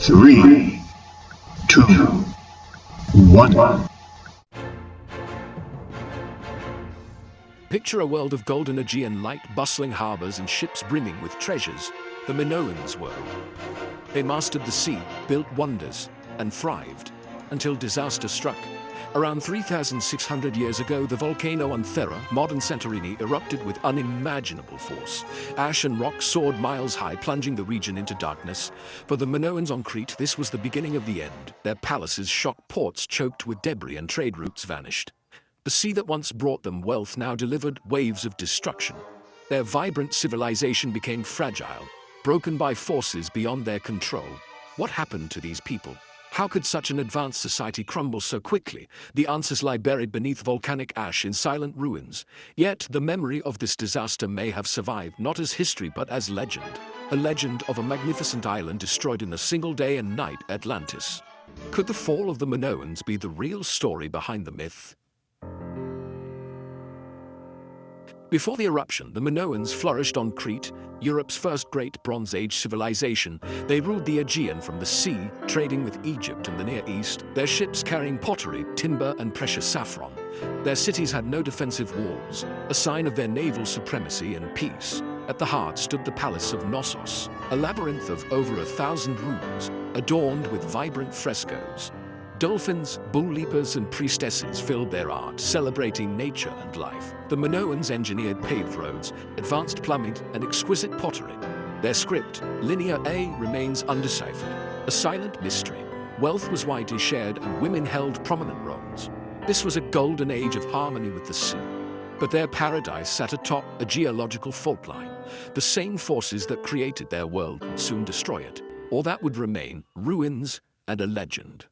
3, 2, 1. Picture a world of golden Aegean light, bustling harbors and ships brimming with treasures. The Minoans were. They mastered the sea, built wonders, and thrived, until disaster struck. Around 3,600 years ago, the volcano on Thera, modern Santorini, erupted with unimaginable force. Ash and rock soared miles high, plunging the region into darkness. For the Minoans on Crete, this was the beginning of the end. Their palaces, shocked ports choked with debris, and trade routes vanished. The sea that once brought them wealth now delivered waves of destruction. Their vibrant civilization became fragile, broken by forces beyond their control. What happened to these people? How could such an advanced society crumble so quickly? The answers lie buried beneath volcanic ash in silent ruins. Yet the memory of this disaster may have survived not as history but as legend. A legend of a magnificent island destroyed in a single day and night, Atlantis. Could the fall of the Minoans be the real story behind the myth? Before the eruption, the Minoans flourished on Crete, Europe's first great Bronze Age civilization. They ruled the Aegean from the sea, trading with Egypt and the Near East, their ships carrying pottery, timber, and precious saffron. Their cities had no defensive walls, a sign of their naval supremacy and peace. At the heart stood the Palace of Knossos, a labyrinth of over 1,000 rooms, adorned with vibrant frescoes. Dolphins, bull leapers, and priestesses filled their art, celebrating nature and life. The Minoans engineered paved roads, advanced plumbing, and exquisite pottery. Their script, Linear A, remains undeciphered, a silent mystery. Wealth was widely shared, and women held prominent roles. This was a golden age of harmony with the sea. But their paradise sat atop a geological fault line. The same forces that created their world would soon destroy it. All that would remain, ruins and a legend.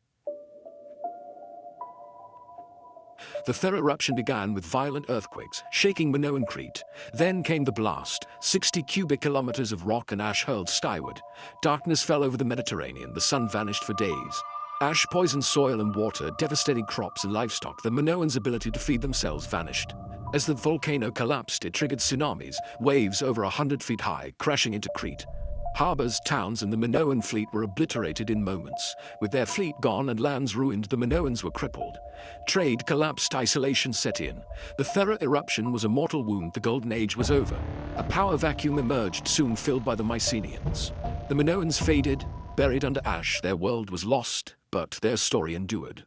The Thera eruption began with violent earthquakes, shaking Minoan Crete. Then came the blast. 60 cubic kilometers of rock and ash hurled skyward. Darkness fell over the Mediterranean. The sun vanished for days. Ash poisoned soil and water, devastating crops and livestock. The Minoans' ability to feed themselves vanished. As the volcano collapsed, it triggered tsunamis, waves over 100 feet high, crashing into Crete. Harbors, towns, and the Minoan fleet were obliterated in moments. With their fleet gone and lands ruined, the Minoans were crippled. Trade collapsed, isolation set in. The Thera eruption was a mortal wound. The Golden Age was over. A power vacuum emerged, soon filled by the Mycenaeans. The Minoans faded, buried under ash. Their world was lost, but their story endured.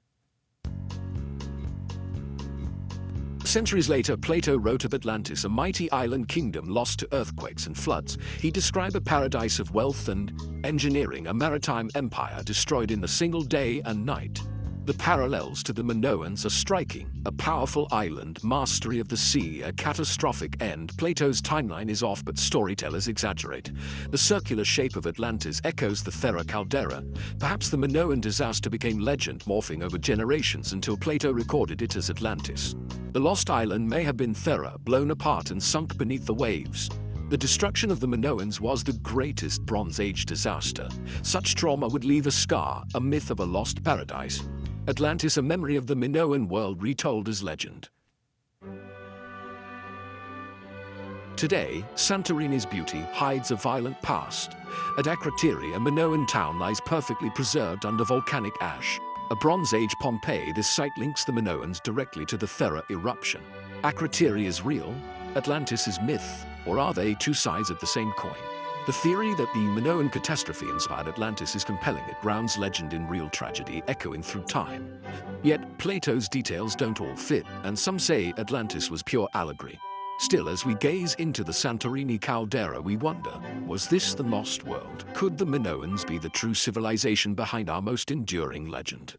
Centuries later, Plato wrote of Atlantis, a mighty island kingdom lost to earthquakes and floods. He described a paradise of wealth and engineering, a maritime empire destroyed in a single day and night. The parallels to the Minoans are striking. A powerful island, mastery of the sea, a catastrophic end. Plato's timeline is off, but storytellers exaggerate. The circular shape of Atlantis echoes the Thera caldera. Perhaps the Minoan disaster became legend, morphing over generations until Plato recorded it as Atlantis. The lost island may have been Thera, blown apart and sunk beneath the waves. The destruction of the Minoans was the greatest Bronze Age disaster. Such trauma would leave a scar, a myth of a lost paradise. Atlantis, a memory of the Minoan world retold as legend. Today, Santorini's beauty hides a violent past. At Akrotiri, a Minoan town lies perfectly preserved under volcanic ash. A Bronze Age Pompeii, this site links the Minoans directly to the Thera eruption. Akrotiri is real, Atlantis is myth, or are they two sides of the same coin? The theory that the Minoan catastrophe inspired Atlantis is compelling. It grounds legend in real tragedy, echoing through time. Yet Plato's details don't all fit, and some say Atlantis was pure allegory. Still, as we gaze into the Santorini caldera, we wonder, was this the lost world? Could the Minoans be the true civilization behind our most enduring legend?